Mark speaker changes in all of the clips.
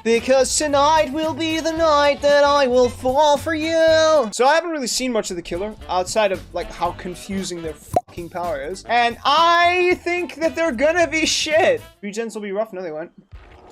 Speaker 1: Because tonight will be the night that I will fall for you. So I haven't really seen much of the killer outside of like how confusing their fucking power is. And I think that they're gonna be shit. Regens will be rough. No, they won't.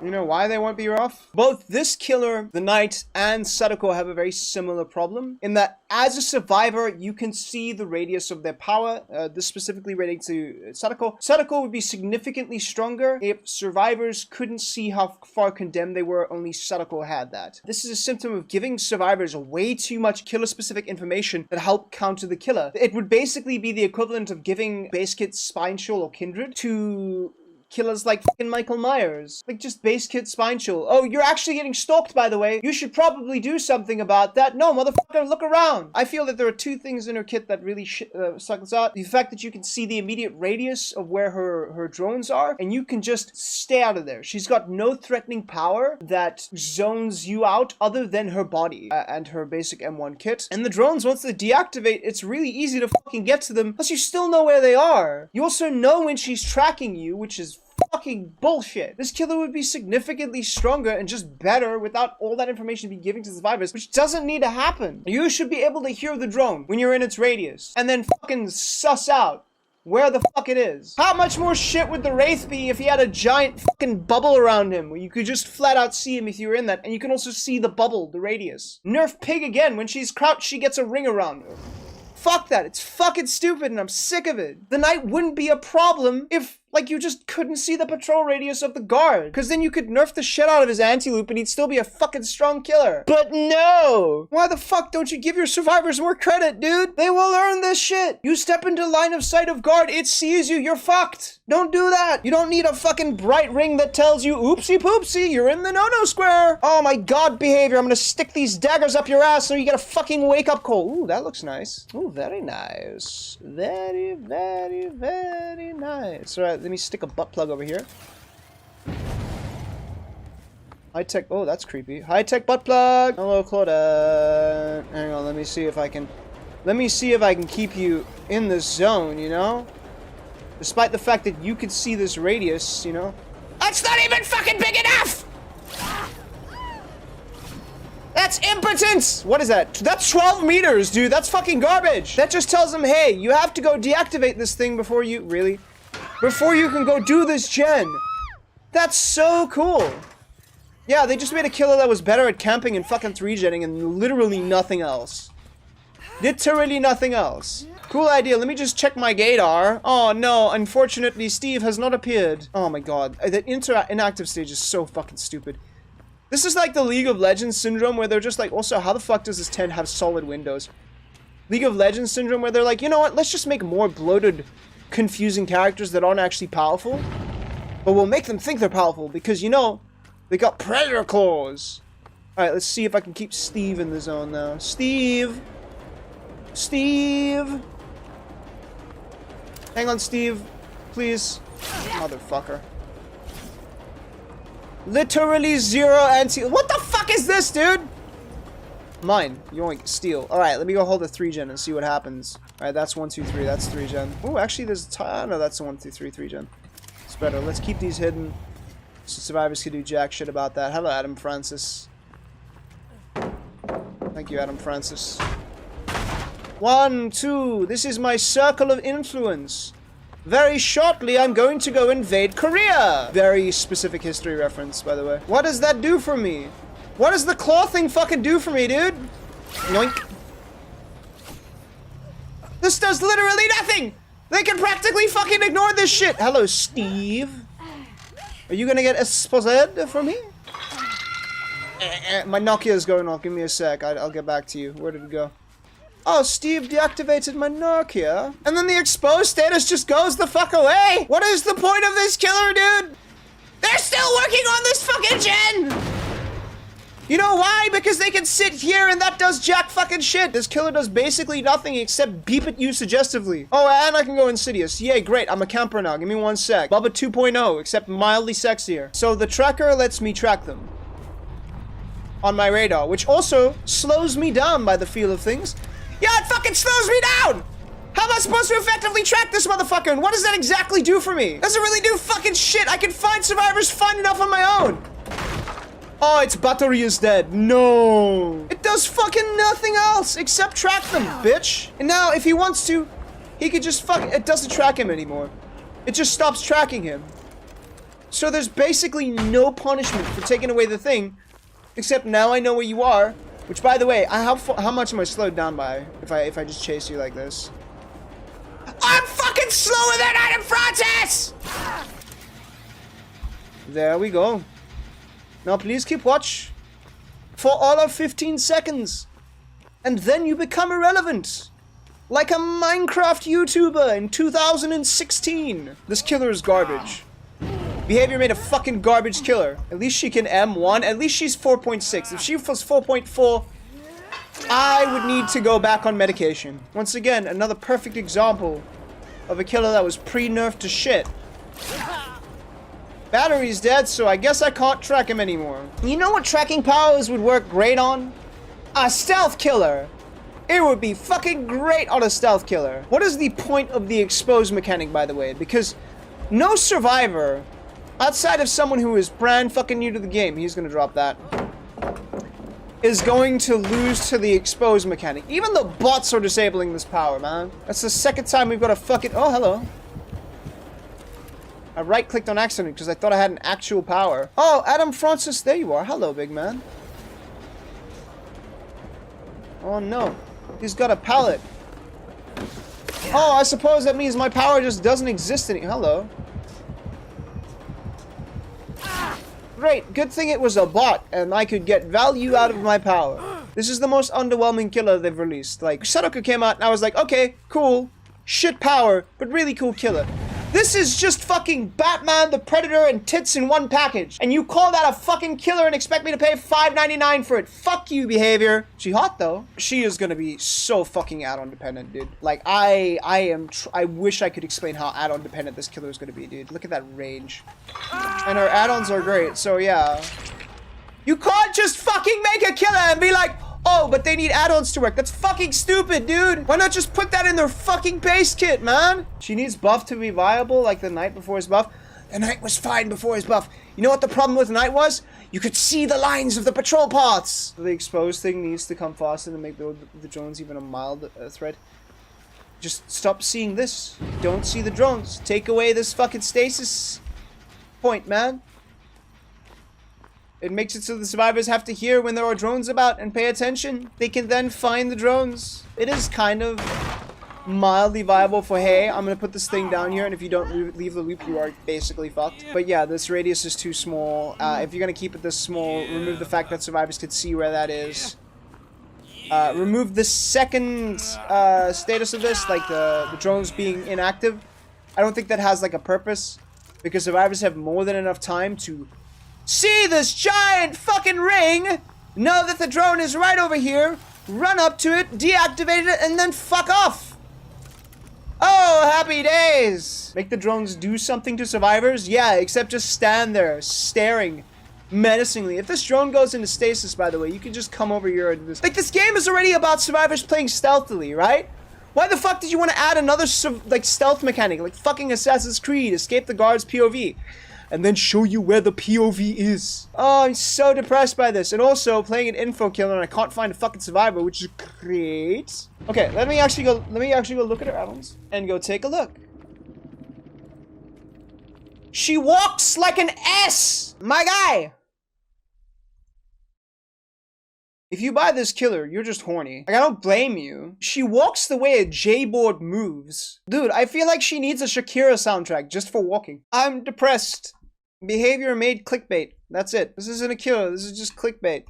Speaker 1: You know why they won't be rough? Both this killer, the knight, and Sadako have a very similar problem in that as a survivor, you can see the radius of their power. This specifically relating to Sadako. Sadako would be significantly stronger if survivors couldn't see how far condemned they were. Only Sadako had that. This is a symptom of giving survivors way too much killer-specific information that help counter the killer. It would basically be the equivalent of giving Base Kit, Spine Chill, or Kindred to killers like fucking Michael Myers. Like, just Base Kit, Spine Chill. Oh, you're actually getting stalked, by the way. You should probably do something about that. No, motherfucker, look around. I feel that there are two things in her kit that really sucks out. The fact that you can see the immediate radius of where her drones are, and you can just stay out of there. She's got no threatening power that zones you out other than her body and her basic M1 kit. And the drones, once they deactivate, it's really easy to fucking get to them, plus you still know where they are. You also know when she's tracking you, which is fucking bullshit. This killer would be significantly stronger and just better without all that information being given to survivors, which doesn't need to happen. You should be able to hear the drone when you're in its radius and then fucking suss out where the fuck it is. How much more shit would the Wraith be if he had a giant fucking bubble around him where you could just flat out see him if you were in that, and you can also see the bubble, the radius. Nerf Pig again. When she's crouched, she gets a ring around her. Fuck that. It's fucking stupid and I'm sick of it. The knight wouldn't be a problem if, like, you just couldn't see the patrol radius of the guard. Because then you could nerf the shit out of his anti-loop and he'd still be a fucking strong killer. But no! Why the fuck don't you give your survivors more credit, dude? They will earn this shit. You step into line of sight of guard, it sees you, you're fucked. Don't do that. You don't need a fucking bright ring that tells you, oopsie poopsie, you're in the no-no square. Oh my god, behavior. I'm gonna stick these daggers up your ass so you get a fucking wake-up call. Ooh, that looks nice. Ooh, very nice. Very, very, very nice. All right, let me stick a butt plug over here. High-tech, oh, that's creepy. High-tech butt plug. Hello, Claudette. Hang on, let me see if I can keep you in the zone, you know? Despite the fact that you could see this radius, you know? That's not even fucking big enough! That's impotence! What is that? That's 12 meters, dude. That's fucking garbage. That just tells them, hey, you have to go deactivate this thing before you... Really? Before you can go do this gen. That's so cool. Yeah, they just made a killer that was better at camping and fucking 3-genning and literally nothing else. Literally nothing else. Cool idea. Let me just check my gaydar. Oh no, unfortunately Steve has not appeared. Oh my god. The inactive stage is so fucking stupid. This is like the League of Legends syndrome where they're just like, also, how the fuck does this tent have solid windows? League of Legends syndrome where they're like, you know what, let's just make more bloated, confusing characters that aren't actually powerful. But we'll make them think they're powerful because, you know, they got predator claws. Alright, let's see if I can keep Steve in the zone now. Steve! Steve! Hang on, Steve. Please. Motherfucker. Literally zero anti- What the fuck is this, dude? Mine. Yoink. Steal. Alright, let me go hold a 3-gen and see what happens. Alright, that's 1, 2, 3. That's 3-gen. Oh, actually, there's a no, that's a 1, 2, 3, 3-gen. It's better. Let's keep these hidden so survivors can do jack shit about that. Hello, Adam Francis. Thank you, Adam Francis. 1, 2. This is my circle of influence. Very shortly, I'm going to go invade Korea. Very specific history reference, by the way. What does that do for me? What does the claw thing fucking do for me, dude? Yoink. This does literally nothing. They can practically fucking ignore this shit. Hello, Steve. Are you gonna get exposed for me? My Nokia's going off. Give me a sec. I'll get back to you. Where did it go? Oh, Steve deactivated my Nokia. And then the exposed status just goes the fuck away. What is the point of this killer, dude? They're still working on this fucking gen. You know why? Because they can sit here and that does jack fucking shit. This killer does basically nothing except beep at you suggestively. Oh, and I can go Insidious. Yay, great. I'm a camper now. Give me 1 sec. Bubba 2.0, except mildly sexier. So the tracker lets me track them on my radar, which also slows me down by the feel of things. Yeah, it fucking slows me down! How am I supposed to effectively track this motherfucker? And what does that exactly do for me? Doesn't really do fucking shit. I can find survivors fine enough on my own. Oh, its battery is dead. No. It does fucking nothing else except track them, bitch. And now, if he wants to, he could just it doesn't track him anymore. It just stops tracking him. So there's basically no punishment for taking away the thing, except now I know where you are. Which, by the way, how much am I slowed down by if I just chase you like this? I'm fucking slower than Adam Francis! There we go. Now please keep watch for all of 15 seconds. And then you become irrelevant. Like a Minecraft YouTuber in 2016. This killer is garbage. Behavior made a fucking garbage killer. At least she can M1. At least she's 4.6. If she was 4.4, I would need to go back on medication. Once again, another perfect example of a killer that was pre-nerfed to shit. Battery's dead, so I guess I can't track him anymore. You know what tracking powers would work great on? A stealth killer. It would be fucking great on a stealth killer. What is the point of the expose mechanic, by the way? Because no survivor, outside of someone who is brand fucking new to the game, he's gonna drop that, is going to lose to the expose mechanic. Even the bots are disabling this power, man. That's the second time we've got a fucking... Oh, hello. I right-clicked on accident because I thought I had an actual power. Oh, Adam Francis, there you are. Hello, big man. Oh, no. He's got a pallet. Oh, I suppose that means my power just doesn't exist anymore. Hello. Great. Good thing it was a bot, and I could get value out of my power. This is the most underwhelming killer they've released. Like, Sudoku came out, and I was like, okay, cool. Shit power, but really cool killer. This is just fucking Batman, the Predator, and tits in one package. And you call that a fucking killer and expect me to pay $5.99 for it. Fuck you, behavior. She hot, though. She is gonna be so fucking add-on dependent, dude. Like, I wish I could explain how add-on dependent this killer is gonna be, dude. Look at that range. And her add-ons are great, so yeah. You can't just fucking make a killer and be like, oh, but they need add-ons to work. That's fucking stupid, dude. Why not just put that in their fucking base kit, man? She needs buff to be viable, like the night before his buff. The night was fine before his buff. You know what the problem with the night was? You could see the lines of the patrol pods. The exposed thing needs to come faster to make the drones even a mild threat. Just stop seeing this. Don't see the drones. Take away this fucking stasis point, man. It makes it so the survivors have to hear when there are drones about and pay attention. They can then find the drones. It is kind of mildly viable for, hey, I'm gonna put this thing down here, and if you don't leave the loop, you are basically fucked. But yeah, this radius is too small. If you're gonna keep it this small, remove the fact that survivors could see where that is. Remove the second status of this, like the drones being inactive. I don't think that has like a purpose, because survivors have more than enough time to see this giant fucking ring, know that the drone is right over here, run up to it, deactivate it, and then fuck off. Oh, happy days. Make the drones do something to survivors? Yeah, except just stand there, staring menacingly. If this drone goes into stasis, by the way, you can just come over here and this. Like, this game is already about survivors playing stealthily, right? Why the fuck did you want to add another, like, stealth mechanic? Like fucking Assassin's Creed, escape the guard's POV. And then show you where the POV is. Oh, I'm so depressed by this. And also, playing an info killer and I can't find a fucking survivor, which is great. Okay, let me actually go look at her add-ons and go take a look. She walks like an S! My guy! If you buy this killer, you're just horny. Like, I don't blame you. She walks the way a J-board moves. Dude, I feel like she needs a Shakira soundtrack just for walking. I'm depressed. Behavior made clickbait. That's it. This isn't a killer. This is just clickbait.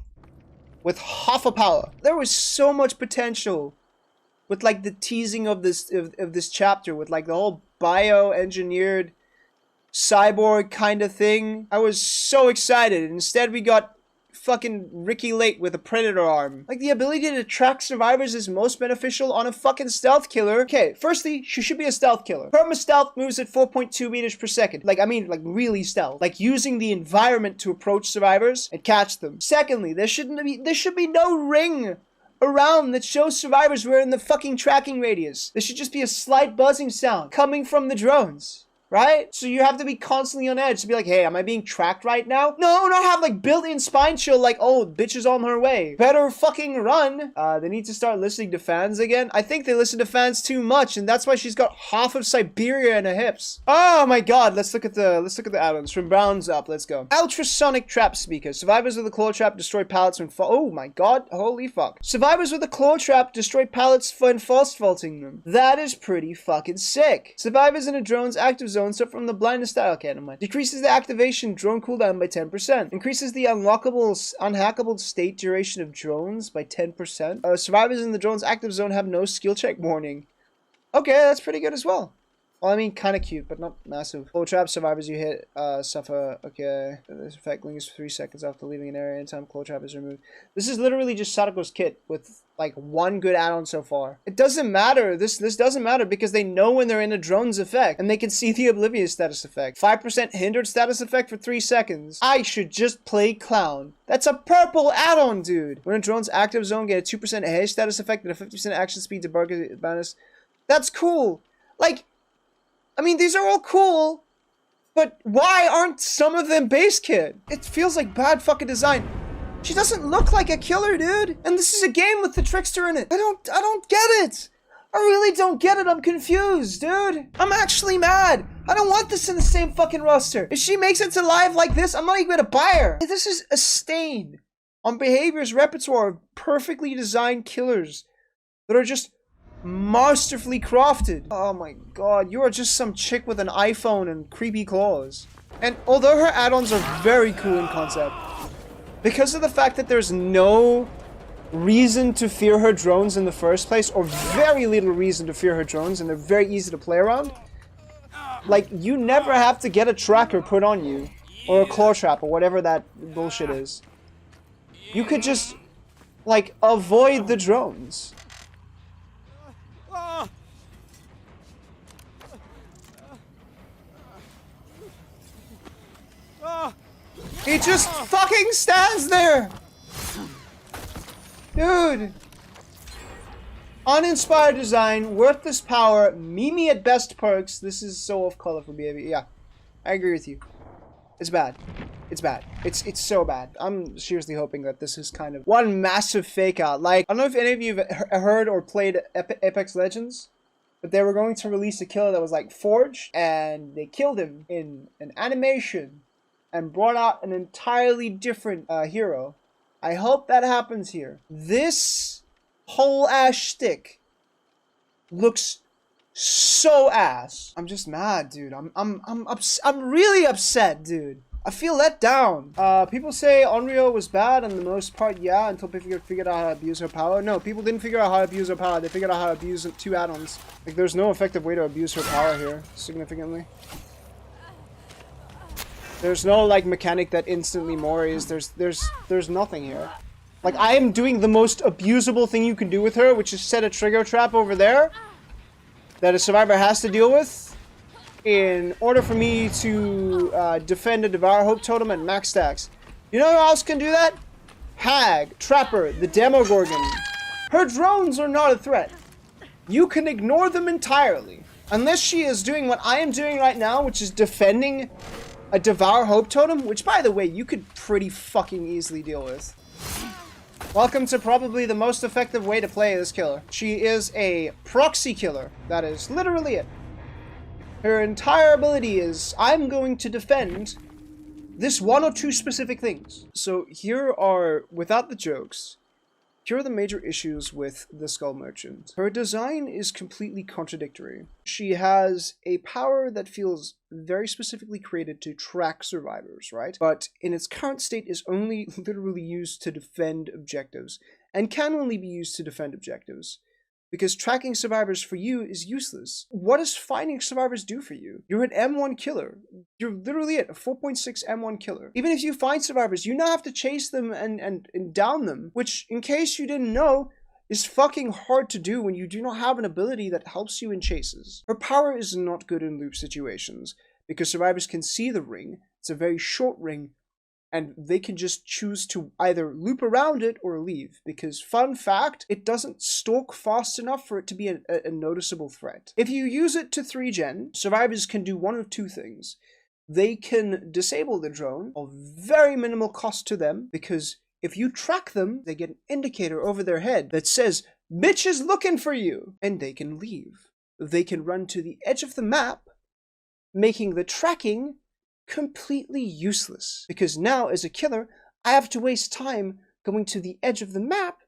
Speaker 1: With half a power. There was so much potential with like the teasing of this chapter, with like the whole bioengineered cyborg kind of thing. I was so excited. Instead we got fucking Ricky Lake with a predator arm. Like, the ability to track survivors is most beneficial on a fucking stealth killer. Okay, firstly, she should be a stealth killer. Perma-stealth moves at 4.2 meters per second. Like, I mean, like, really stealth. Like, using the environment to approach survivors and catch them. Secondly, there should be no ring around that shows survivors were in the fucking tracking radius. There should just be a slight buzzing sound coming from the drones. right? So you have to be constantly on edge to be like, hey, am I being tracked right now? No, not have like built-in spine chill like, oh, bitch is on her way. Better fucking run. They need to start listening to fans again. I think they listen to fans too much, and that's why she's got half of Siberia in her hips. Oh my god, let's look at the add-ons. From Browns up, let's go. Ultrasonic trap speaker. Survivors with a claw trap destroy pallets when oh my god, holy fuck. Survivors with a claw trap destroy pallets when false faulting them. That is pretty fucking sick. Survivors in a drone's active zone suffer from the blindness style cannon. Decreases the activation drone cooldown by 10%. Increases the unhackable state duration of drones by 10%. Survivors in the drone's active zone have no skill check warning. Okay, that's pretty good as well. Well, I mean, kind of cute, but not massive. Claw trap survivors you hit suffer. Okay. This effect lingers for 3 seconds after leaving an area anytime claw trap is removed. This is literally just Sadako's kit with like one good add-on so far. It doesn't matter. This doesn't matter because they know when they're in a drone's effect and they can see the oblivious status effect. 5% hindered status effect for 3 seconds. I should just play clown. That's a purple add-on, dude. When a drone's active zone, get a 2% haze status effect and a 50% action speed to bonus. That's cool. Like, I mean, these are all cool, but why aren't some of them base kit? It feels like bad fucking design. She doesn't look like a killer, dude. And this is a game with the Trickster in it. I don't get it. I really don't get it. I'm confused, dude. I'm actually mad. I don't want this in the same fucking roster. If she makes it to live like this, I'm not even gonna buy her. This is a stain on Behavior's repertoire of perfectly designed killers that are just masterfully crafted. Oh my god, you are just some chick with an iPhone and creepy claws. And although her add-ons are very cool in concept, because of the fact that there's no reason to fear her drones in the first place, or very little reason to fear her drones, and they're very easy to play around, like, you never have to get a tracker put on you, or a claw trap, or whatever that bullshit is. You could just, like, avoid the drones. He just fucking stands there! Dude! Uninspired design, worthless power, Mimi at best perks. This is so off color for BAB. Yeah, I agree with you. It's bad. It's bad. It's so bad. I'm seriously hoping that this is kind of one massive fake out. Like, I don't know if any of you have heard or played Apex Legends, but they were going to release a killer that was like forged, and they killed him in an animation and brought out an entirely different hero. I hope that happens here. This whole ass shtick looks so ass. I'm just mad, dude. I'm really upset, dude. I feel let down. People say Onryo was bad, and the most part, yeah, until people figured out how to abuse her power. No, people didn't figure out how to abuse her power. They figured out how to abuse 2 add-ons. Like, there's no effective way to abuse her power here, significantly. There's no, like, mechanic that instantly mores. There's nothing here. Like, I am doing the most abusable thing you can do with her, which is set a trigger trap over there that a survivor has to deal with in order for me to defend a Devour Hope Totem at max stacks. You know who else can do that? Hag, Trapper, the Demogorgon. Her drones are not a threat. You can ignore them entirely. Unless she is doing what I am doing right now, which is defending a Devour Hope Totem, which, by the way, you could pretty fucking easily deal with. Welcome to probably the most effective way to play this killer. She is a proxy killer. That is literally it. Her entire ability is, I'm going to defend this 1 or 2 specific things. So here are, without the jokes, here are the major issues with the Skull Merchant. Her design is completely contradictory. She has a power that feels very specifically created to track survivors, right? But in its current state is only literally used to defend objectives, and can only be used to defend objectives. Because tracking survivors for you is useless. What does finding survivors do for you? You're an M1 killer. You're literally a 4.6 M1 killer. Even if you find survivors, you now have to chase them and down them, which, in case you didn't know, is fucking hard to do when you do not have an ability that helps you in chases. Her power is not good in loop situations, because survivors can see the ring. It's a very short ring, And they can just choose to either loop around it or leave. Because, fun fact, it doesn't stalk fast enough for it to be a noticeable threat. If you use it to 3-gen, survivors can do one of two things. They can disable the drone of very minimal cost to them, because if you track them, they get an indicator over their head that says, "Bitch is looking for you," and they can leave. They can run to the edge of the map, making the tracking completely useless, because now as a killer I have to waste time going to the edge of the map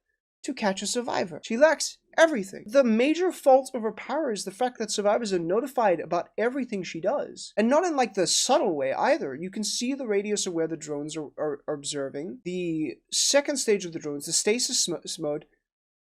Speaker 1: to catch a survivor. She lacks everything. The major fault of her power is the fact that survivors are notified about everything she does, and not in like the subtle way either. You can see the radius of where the drones are observing. The second stage of the drones, the stasis mode,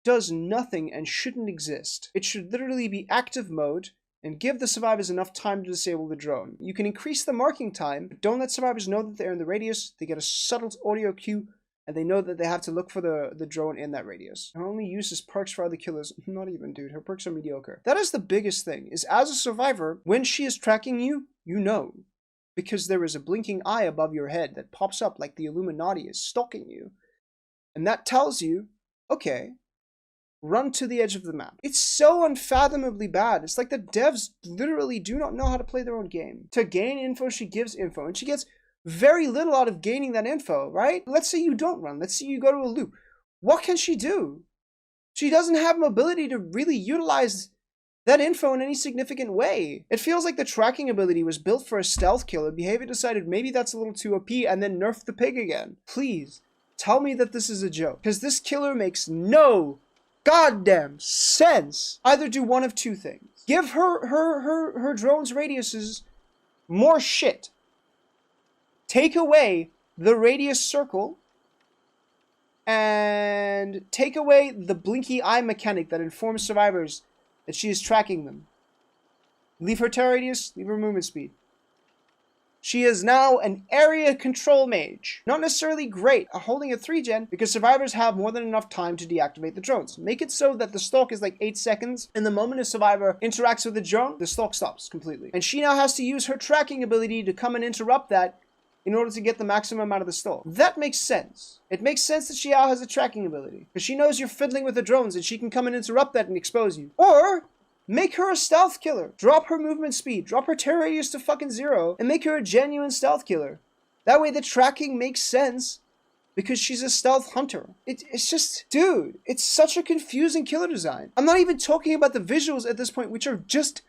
Speaker 1: does nothing and shouldn't exist. It should literally be active mode and give the survivors enough time to disable the drone. You can increase the marking time, but don't let survivors know that they're in the radius. They get a subtle audio cue, and they know that they have to look for the drone in that radius. Her only use is perks for other killers. Not even, dude. Her perks are mediocre. That is the biggest thing, is as a survivor, when she is tracking you, you know. Because there is a blinking eye above your head that pops up like the Illuminati is stalking you. And that tells you, okay, run to the edge of the map. It's so unfathomably bad. It's like the devs literally do not know how to play their own game. To gain info, she gives info, and she gets very little out of gaining that info, right? Let's say you don't run. Let's say you go to a loop. What can she do? She doesn't have mobility to really utilize that info in any significant way. It feels like the tracking ability was built for a stealth killer. Behavior decided maybe that's a little too OP and then nerfed the pig again. Please, tell me that this is a joke. Because this killer makes no goddamn sense. Either do one of two things. Give her drone's radiuses more shit. Take away the radius circle and take away the blinky eye mechanic that informs survivors that she is tracking them. Leave her terror radius, leave her movement speed. She is now an area control mage. Not necessarily great at holding a 3-gen, because survivors have more than enough time to deactivate the drones. Make it so that the stalk is like 8 seconds, and the moment a survivor interacts with the drone, the stalk stops completely. And she now has to use her tracking ability to come and interrupt that in order to get the maximum out of the stalk. That makes sense. It makes sense that she now has a tracking ability, because she knows you're fiddling with the drones and she can come and interrupt that and expose you. Or make her a stealth killer. Drop her movement speed. Drop her terror radius to fucking 0. And make her a genuine stealth killer. That way the tracking makes sense. Because she's a stealth hunter. It's just... Dude, it's such a confusing killer design. I'm not even talking about the visuals at this point, which are just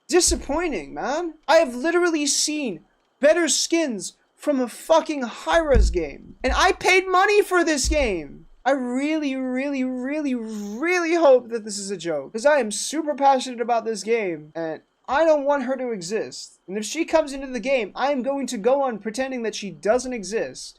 Speaker 1: disappointing, man. I have literally seen better skins from a fucking high-res game. And I paid money for this game. I really, really, really, really hope that this is a joke, because I am super passionate about this game, and I don't want her to exist. And if she comes into the game, I am going to go on pretending that she doesn't exist.